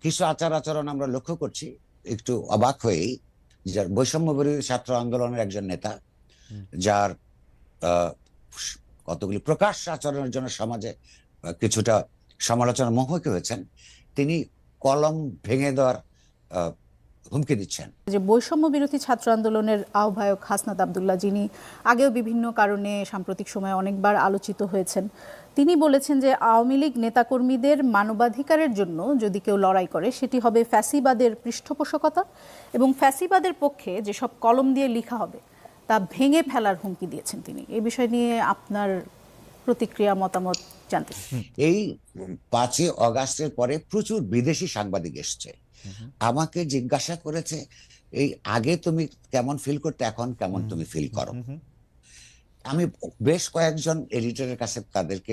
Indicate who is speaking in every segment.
Speaker 1: কিছু আচার আচরণ আমরা লক্ষ্য করছি একটু অবাক হয়েই, যার বৈষম্য বিরোধী ছাত্র আন্দোলনের একজন নেতা, যার আহ, কতগুলি প্রকাশ্য আচরণের জন্য সমাজে কিছুটা সমালোচনার মুখোমুখি হয়েছেন, তিনি কলম ভেঙে দেওয়ার আহ, হুমকি দিচ্ছেন।
Speaker 2: যে বৈষম্য বিরোধী ছাত্র আন্দোলনের আহ্বায়ক হাসনাত আব্দুল্লাহ, যিনি আগেও বিভিন্ন কারণে সাম্প্রতিক সময়ে অনেকবার আলোচিত হয়েছেন, তিনি বলেছেন যে আওয়ামী লীগ নেতাকর্মীদের মানবাধিকারের জন্য যদি কেউ লড়াই করে সেটি হবে ফ্যাসিবাদের পৃষ্ঠপোষকতা, এবং ফ্যাসিবাদের পক্ষে যেসব কলম দিয়ে লেখা হবে তা ভেঙে ফেলার হুমকি দিয়েছেন তিনি। এই বিষয় নিয়ে আপনার প্রতিক্রিয়া, মতামত জানতে।
Speaker 1: এই 5ই অগাস্টের পরে প্রচুর বিদেশি সাংবাদিক এসছে, আমাকে জিজ্ঞাসা করেছে এই আগে তুমি কেমন ফিল করতে, এখন কেমন তুমি ফিল করো। আমি বেশ কয়েকজন এডিটরের কাছে তাদেরকে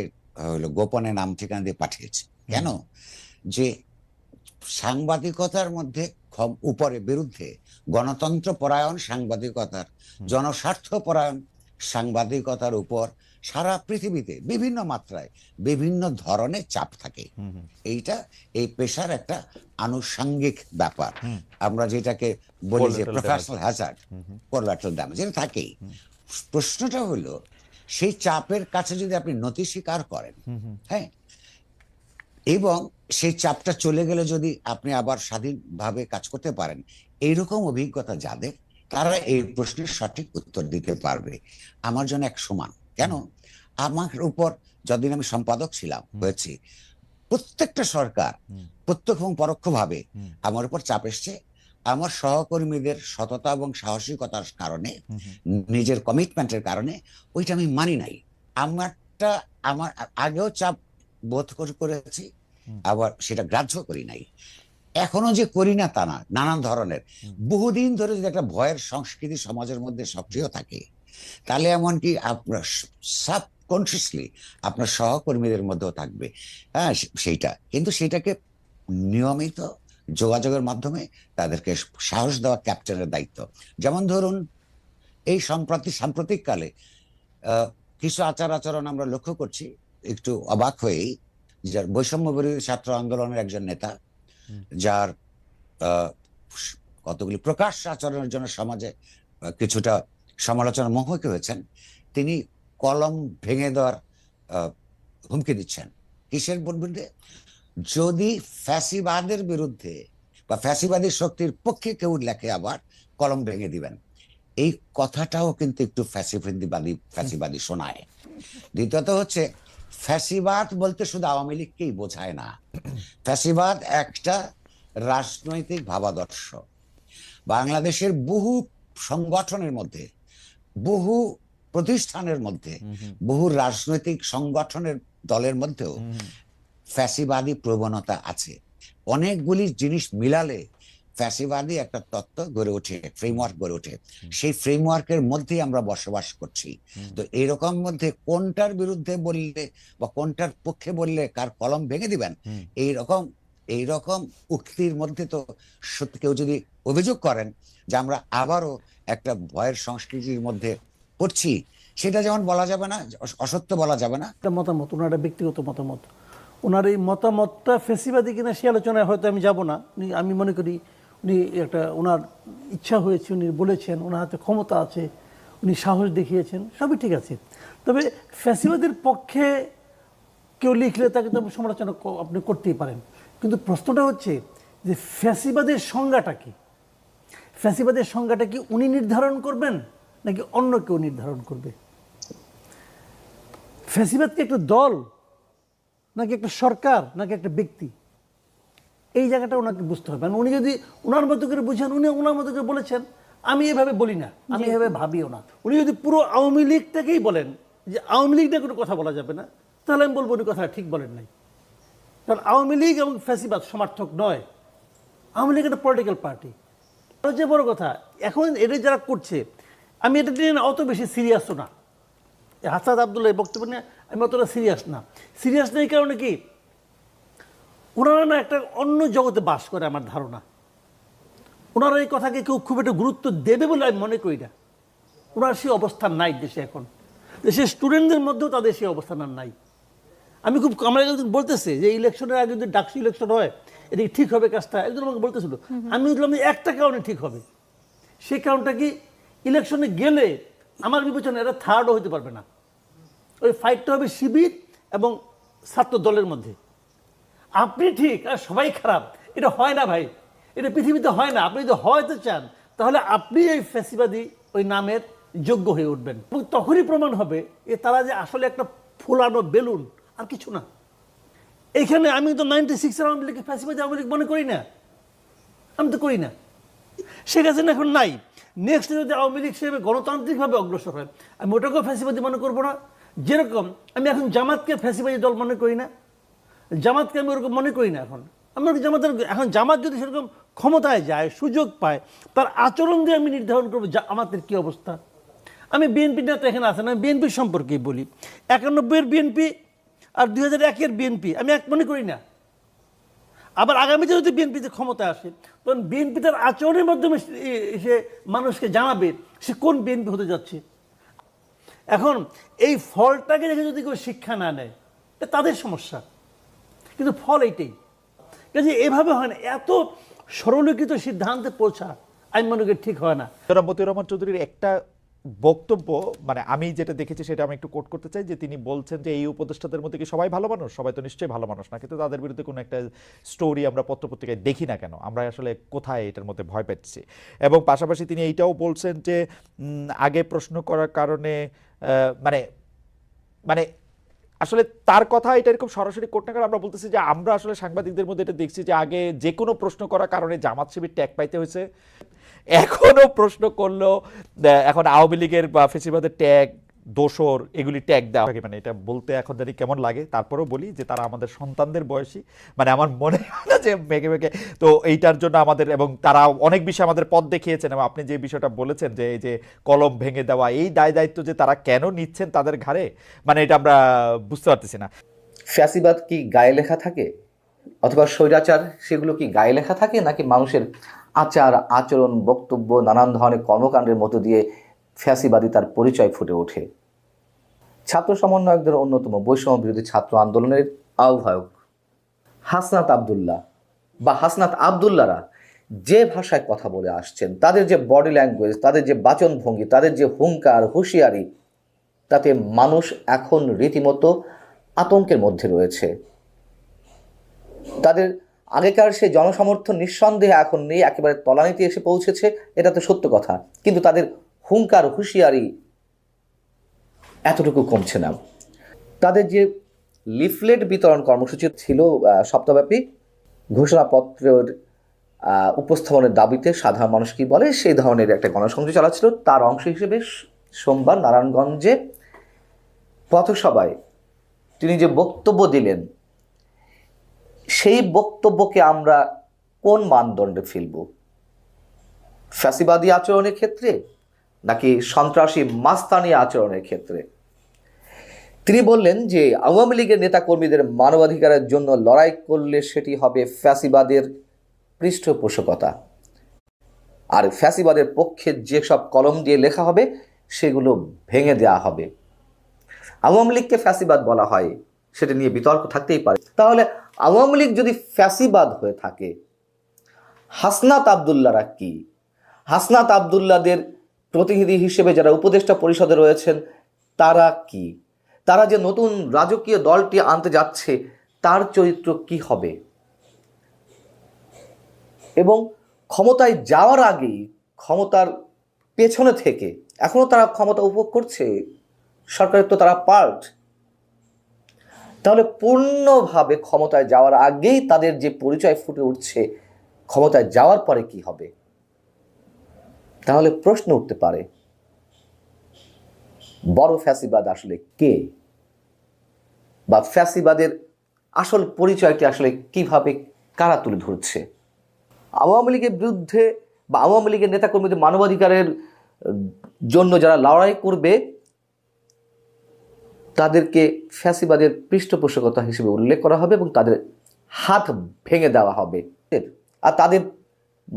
Speaker 1: গোপনে নাম ঠিকানা দিয়ে পাঠিয়েছি। কেন? যে সাংবাদিকতার মধ্যে উপরে বিরুদ্ধে গণতন্ত্র পরায়ণ সাংবাদিকতার, জনস্বার্থ পরায়ণ সাংবাদিকতার উপর সারা পৃথিবীতে বিভিন্ন মাত্রায় বিভিন্ন ধরনের চাপ থাকে। এইটা এই পেশার একটা আনুষঙ্গিক ব্যাপার, আমরা যেটাকে বলি যে প্রফেশনাল হ্যাজার্ড, কোলাটারাল ড্যামেজ, এটা থাকেই। প্রশ্নটা হলো সেই চাপের কাছে যদি আপনি নতি স্বীকার করেন, হ্যাঁ, এবং সেই চাপটা চলে গেলে যদি আপনি আবার স্বাধীনভাবে কাজ করতে পারেন, এইরকম অভিজ্ঞতা যাদের, তারা এই প্রশ্নের সঠিক উত্তর দিতে পারবে। আমার জন্য এক সমান। কেন? আমার উপর যতদিন আমি সম্পাদক ছিলাম হয়েছি, প্রত্যেকটা সরকার প্রত্যক্ষ এবং পরোক্ষভাবে আমার উপর চাপ এসছে। আমার সহকর্মীদের সততা এবং সাহসিকতার কারণে, নিজের কমিটমেন্টের কারণে ওইটা আমি মানি নাই। আমার আগেও চাপ বোধ করেছি, আবার সেটা গ্রাহ্য করি নাই। এখনো যে করি না তা না, নানান ধরনের। বহুদিন ধরে যদি একটা ভয়ের সংস্কৃতি সমাজের মধ্যে সক্রিয় থাকে, তাহলে এমনকি আপনার সাবকনসিয়াসলি আপনার সহকর্মীদের মধ্যেও থাকবে। হ্যাঁ, সেইটা কিন্তু সেটাকে নিয়মিত যোগাযোগের মাধ্যমে তাদেরকে সাহস দেওয়া ক্যাপ্টেনের দায়িত্ব। যেমন ধরুন, এই সাম্প্রতিককালে কিছু আচার আচরণ আমরা লক্ষ্য করছি একটু অবাক হয়েই, যার বৈষম্য বিরোধী ছাত্র আন্দোলনের একজন নেতা, যার কতগুলি প্রকাশ্য আচরণের জন্য সমাজে কিছুটা সমালোচনার মুখোমুখি হয়েছেন, তিনি কলম ভেঙে দেওয়ার হুমকি দিচ্ছেন। কিসের বিরুদ্ধে? যদি ফ্যাসিবাদের বিরুদ্ধে বা ফ্যাসিবাদী শক্তির পক্ষে কেউ লেখে, আবার কলম ভেঙে দিবেন। এই কথাটাও কিন্তু একটু ফ্যাসিবাদী শোনায়। দ্বিতীয়ত হচ্ছে, ফ্যাসিবাদ বলতে শুধু আওয়ামী লীগকেই বোঝায় না। ফ্যাসিবাদ একটা রাজনৈতিক ভাবাদর্শ। বাংলাদেশের বহু সংগঠনের মধ্যে, বহু প্রতিষ্ঠানের মধ্যে, বহু রাজনৈতিক সংগঠনের দলের মধ্যেও ফ্যাসিবাদী প্রবণতা আছে। অনেকগুলি জিনিস মিলালে ফ্যাসিবাদী একটা তত্ত্ব গড়ে ওঠে, ফ্রেমওয়ার্ক গড়ে ওঠে। সেই ফ্রেমওয়ার্কের মধ্যেই আমরা বসবাস করছি। তো এরকম মধ্যে কোনটার বিরুদ্ধে বললে বা কোনটার পক্ষে বললে কার কলম ভেঙে দিবেন, এইরকম উক্তির মধ্যে তো সত্যি কেউ যদি অভিযোগ করেন যে আমরা আবারও একটা ভয়ের সংস্কৃতির মধ্যে পড়ছি, সেটা যেমন বলা যাবে না, অসত্য বলা যাবে না।
Speaker 3: মতামত, ওনার ব্যক্তিগত মতামত, ওনার এই মতামতটা ফেসিবাদী কিনা সে আলোচনায় হয়তো আমি যাব না। আমি মনে করি উনি একটা, ওনার ইচ্ছা হয়েছে, উনি বলেছেন, ওনার হাতে ক্ষমতা আছে, উনি সাহস দেখিয়েছেন, সবই ঠিক আছে। তবে ফ্যাসিবাদের পক্ষে কেউ লিখলে তাকে তো সমালোচনা আপনি করতেই পারেন, কিন্তু প্রশ্নটা হচ্ছে যে ফ্যাসিবাদের সংজ্ঞাটা কি? ফ্যাসিবাদের সংজ্ঞাটা কি উনি নির্ধারণ করবেন নাকি অন্য কেউ নির্ধারণ করবে? ফ্যাসিবাদ কি একটা দল নাকি একটা সরকার নাকি একটা ব্যক্তি? এই জায়গাটা ওনাকে বুঝতে হবে। উনি যদি ওনার মতো করে বুঝেন, উনি ওনার মতো করে বলেছেন, আমি এভাবে বলি না, আমি এভাবে ভাবিও না। উনি যদি পুরো আওয়ামী লীগটাকেই বলেন যে আওয়ামী লীগ নিয়ে কোনো কথা বলা যাবে না, তাহলে আমি বলবো উনি কথা ঠিক বলেন নাই। কারণ আওয়ামী লীগ এবং ফ্যাসিবাদ সমার্থক নয়। আওয়ামী লীগ একটা পলিটিক্যাল পার্টি। যে বড় কথা, এখন এটা যারা করছে, আমি এটা নিয়ে অত বেশি সিরিয়াসও না। হাসনাত আব্দুল্লাহ বক্তব্য নিয়ে আমি অতটা সিরিয়াস না। সিরিয়াস নেই কারণে কি, ওনারা না একটা অন্য জগতে বাস করে আমার ধারণা। ওনারা এই কথাকে কেউ খুব একটা গুরুত্ব দেবে বলে আমি মনে করি না। ওনার সেই অবস্থান নাই দেশে। এখন দেশের স্টুডেন্টদের মধ্যেও তাদের সেই অবস্থান আর নাই। আমি খুব, আমরা একদিন বলতেছে যে ইলেকশনের আগে যদি ডাকসু ইলেকশন হয়, এটা কি ঠিক হবে কাজটা, একজন আমাকে বলতেছিল, আমি বললাম একটা কারণে ঠিক হবে। সেই কারণটা কি, ইলেকশনে গেলে আমার বিবেচনা এরা থার্ডও হতে পারবে না। ওই ফাইটটা হবে শিবির এবং ছাত্র দলের মধ্যে। আপনি ঠিক আর সবাই খারাপ, এটা হয় না ভাই, এটা পৃথিবীতে হয় না। আপনি যদি হয়তো চান তাহলে আপনি এই ফ্যাসিবাদী ওই নামের যোগ্য হয়ে উঠবেন, এবং তখনই প্রমাণ হবে যে তারা যে আসলে একটা ফুলানো বেলুন আর কিছু না। এইখানে আমি তো 96-এর আওয়ামী লীগকে ফ্যাসিবাদী আওয়ামী লীগ মনে করি না, আমি তো করি না। শেখ হাসিনা এখন নাই, নেক্সট যদি আওয়ামী লীগ হিসেবে গণতান্ত্রিকভাবে অগ্রসর হয়, আমি ওটাকেও ফ্যাসিবাদী মনে করবো না। যেরকম আমি এখন জামাতকে ফ্যাসিবাদী দল মনে করি না, জামাতকে আমি ওরকম মনে করি না। আমরা জামাতের এখন জামাত যদি সেরকম ক্ষমতায় যায়, সুযোগ পায়, তার আচরণ দিয়ে আমি নির্ধারণ করবো জামাতের কি অবস্থা। আমি বিএনপি নেতা এখানে আছেন, আমি বিএনপির সম্পর্কেই বলি। 91-এর বিএনপি আর 2001-এর বিএনপি আমি এক মনে করি না। আবার আগামীতে যদি বিএনপিতে ক্ষমতায় আসে, তখন বিএনপি তার আচরণের মাধ্যমে সে মানুষকে জানাবে সে কোন বিএনপি হতে যাচ্ছে। এখন এই ফলটাকে দেখে যদি কেউ শিক্ষা না নেয়, এটা তাদের সমস্যা, কিন্তু ফল এইটাই। কাজে এভাবে হয় না, এত সরলীকৃত সিদ্ধান্তে পৌঁছা আমি মনে করি ঠিক হয় না।
Speaker 4: মতিউর রহমান চৌধুরীর একটা বক্তব্য, মানে আমি যেটা দেখেছি সেটা আমি একটু কোট করতে চাই, যে তিনি বলছেন যে এই উপদেষ্টাদের মধ্যে কি সবাই ভালো মানুষ? সবাই তো নিশ্চয়ই ভালো মানুষ না, কিন্তু তাদের বিরুদ্ধে কোনো একটা স্টোরি আমরা পত্রপত্রিকায় দেখি না কেন, আমরা আসলে কোথায় এটার মধ্যে ভয় পাচ্ছি। এবং পাশাপাশি তিনি এইটাও বলছেন যে আগে প্রশ্ন করার কারণে মানে মানে আসলে তার কথা এটা এরকম সরাসরি কোট না করে আমরা বলতেছি যে আমরা আসলে সাংবাদিকদের মধ্যে এটা দেখছি যে আগে যে কোনো প্রশ্ন করার কারণে জামাত শিবির ট্যাগ পাইতে হয়েছে, এখনো প্রশ্ন করলো এখন আওয়ামী লীগের বা ফেসিবাদের ট্যাগ, দোসর, এগুলি ট্যাগ দেওয়া। মানে এটা বলতে এখন জানি কেমন লাগে, তারপরেও বলি যে তারা আমাদের সন্তানদের বয়সী, মানে আমার মনে হয় না যে মেঘে মেঘে। তো এইটার জন্য আমাদের, এবং তারা অনেক বিষয় আমাদের পথ দেখিয়েছেন, এবং আপনি যে বিষয়টা বলেছেন যে এই যে কলম ভেঙে দেওয়া, এই দায় দায়িত্ব যে তারা কেন নিচ্ছেন তাদের ঘাড়ে, মানে এটা আমরা বুঝতে পারতেছি না।
Speaker 5: ফ্যাসিবাদ কি গায়ে লেখা থাকে, অথবা স্বৈরাচার সেগুলো কি গায়ে লেখা থাকে, নাকি মানুষের আচার আচরণ, বক্তব্য, নানান ধরনের কর্মকাণ্ডের মধ্য দিয়ে ফ্যাসিবাদী তার পরিচয় ফুটে ওঠে? ছাত্র সমন্বয়কদের অন্যতম বৈষম্য বিরোধী ছাত্র আন্দোলনের আহ্বায়ক হাসনাত আবদুল্লাহ বা হাসনাত আবদুল্লাহরা যে ভাষায় কথা বলে আসছেন, তাদের যে বডি ল্যাঙ্গুয়েজ, তাদের যে বাচনভঙ্গি, তাদের যে হুঙ্কার হুঁশিয়ারি, তাতে মানুষ এখন রীতিমতো আতঙ্কের মধ্যে রয়েছে। তাদের আগেকার সেই জনসমর্থন নিঃসন্দেহে এখন নেই, একেবারে তলানিতে এসে পৌঁছেছে, এটা তো সত্য কথা। কিন্তু তাদের হুঙ্কার হুঁশিয়ারি এতটুকু কমছে না। তাদের যে লিফলেট বিতরণ কর্মসূচি ছিল সপ্তাহব্যাপী, ঘোষণাপত্রের উপস্থাপনের দাবিতে সাধারণ মানুষ কি বলে সেই ধরনের একটা গণসংযোগ চালাচ্ছিল, তার অংশ হিসেবে সোমবার নারায়ণগঞ্জে পথসভায় তিনি যে বক্তব্য দিলেন, সেই বক্তব্যকে আমরা কোন মানদণ্ডে ফেলব? ফ্যাসিবাদী আচরণের ক্ষেত্রে, নাকি সন্ত্রাসী মাস্তানি আচরণের ক্ষেত্রে? তিনি বললেন যে আওয়ামী লীগের নেতাকর্মীদের মানবাধিকারের জন্য লড়াই করলে সেটি হবে ফ্যাসিবাদের পৃষ্ঠপোষকতা, আর ফ্যাসিবাদের পক্ষে যেসব কলম দিয়ে লেখা হবে সেগুলো ভেঙে দেওয়া হবে। আওয়ামী লীগকে ফ্যাসিবাদ বলা হয়, সেটা নিয়ে বিতর্ক থাকতেই পারে। তাহলে আওয়ামী লীগ যদি ফ্যাসিবাদ হয়ে থাকে, হাসনাত আবদুল্লাহরা কি? হাসনাত আবদুল্লাহদের প্রতিনিধি হিসেবে যারা উপদেষ্টা পরিষদে রয়েছেন তারা কি? তারা যে নতুন রাজকীয় দলটি আনতে যাচ্ছে তার চরিত্র কি হবে? এবং ক্ষমতায় যাওয়ার আগেই, ক্ষমতার পেছনে থেকে এখনো তারা ক্ষমতা উপভোগ করছে, সরকারের তো তারা পার্ট। তাহলে পূর্ণভাবে ক্ষমতায় যাওয়ার আগেই তাদের যে পরিচয় ফুটে উঠছে, ক্ষমতায় যাওয়ার পরে কি হবে? তাহলে প্রশ্ন উঠতে পারে, বড় ফ্যাসিবাদ আসলে কে, বা ফ্যাসিবাদের আসল পরিচয়টি আসলে কিভাবে কারা তুলে ধরছে? আওয়ামী লীগের বিরুদ্ধে বা আওয়ামী লীগের নেতাকর্মীদের মানবাধিকারের জন্য যারা লড়াই করবে তাদেরকে ফ্যাসিবাদের পৃষ্ঠপোষকতা হিসেবে উল্লেখ করা হবে এবং তাদের হাত ভেঙে দেওয়া হবে। আর তাদের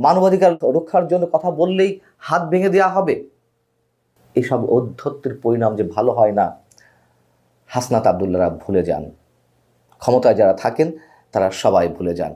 Speaker 5: মানবাধিকার রক্ষার জন্য কথা বললেই হাত ভেঙে দেওয়া হবে। এসব অধ্যত্বের পরিণাম যে ভালো হয় না, হাসনাত আবদুল্লাহরা ভুলে যান। ক্ষমতায় যারা থাকেন তারা সবাই ভুলে যান।